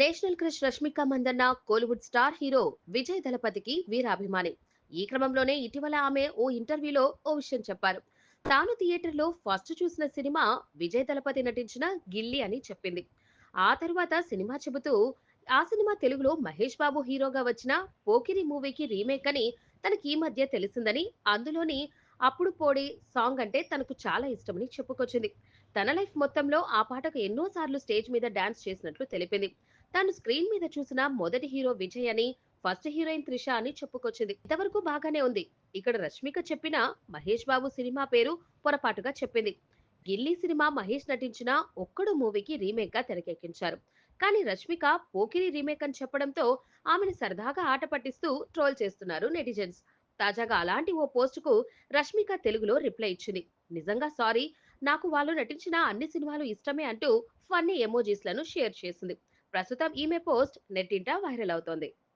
National crush Rashmika Mandanna Kollywood star hero Vijay దళపతికి వీరాభిమాని. ఈ క్రమంలోనే ఇటీవల ఆమె ఓ ఇంటర్వ్యూలో ఓ విషయం చెప్పారు. తాను థియేటర్లో ఫస్ట్ చూసిన సినిమా విజయ్ దళపతి నటించిన గిల్లీ అని చెప్పింది. ఆ తరువాత సినిమా చెబుతూ ఆ సినిమా తెలుగులో మహేష్ బాబు హీరోగా వచ్చిన పోకిరి మూవీకి రీమేక్ అని తనకి ఈ మధ్య తెలిసిందని, అందులోని అప్పుడు పోడే సాంగ్ అంటే తనకు చాలా ఇష్టమని చెప్పుకొచ్చింది. తన లైఫ్ మొత్తంలో ఆ పాటకు ఎన్నో సార్లు స్టేజ్ మీద డాన్స్ చేసినట్లు తెలిపింది. తాను స్క్రీన్ మీద చూసిన మొదటి హీరో విజయ్ అని, ఫస్ట్ హీరోయిన్ త్రిష అని చెప్పుకొచ్చింది. ఇంతవరకు బాగానే ఉంది. ఇక్కడ రష్మిక చెప్పిన మహేష్ బాబు సినిమా పేరు పొరపాటుగా చెప్పింది. గిల్లీ సినిమా మహేష్ నటించిన ఒక్కడు మూవీకి రీమేక్ గా తెరకెక్కించారు. కానీ రష్మిక పోకిరి రీమేక్ అని చెప్పడంతో ఆమెను సరదాగా ఆట పట్టిస్తూ ట్రోల్ చేస్తున్నారు నెటిజన్స్. తాజాగా అలాంటి ఓ పోస్ట్ కు రష్మిక తెలుగులో రిప్లై ఇచ్చింది. నిజంగా సారీ, నాకు వాళ్ళు నటించిన అన్ని సినిమాలు ఇష్టమే అంటూ ఫన్నీ ఎమోజీస్లను షేర్ చేసింది. ప్రస్తుతం ఈమె పోస్ట్ నెట్టింట వైరల్ అవుతోంది.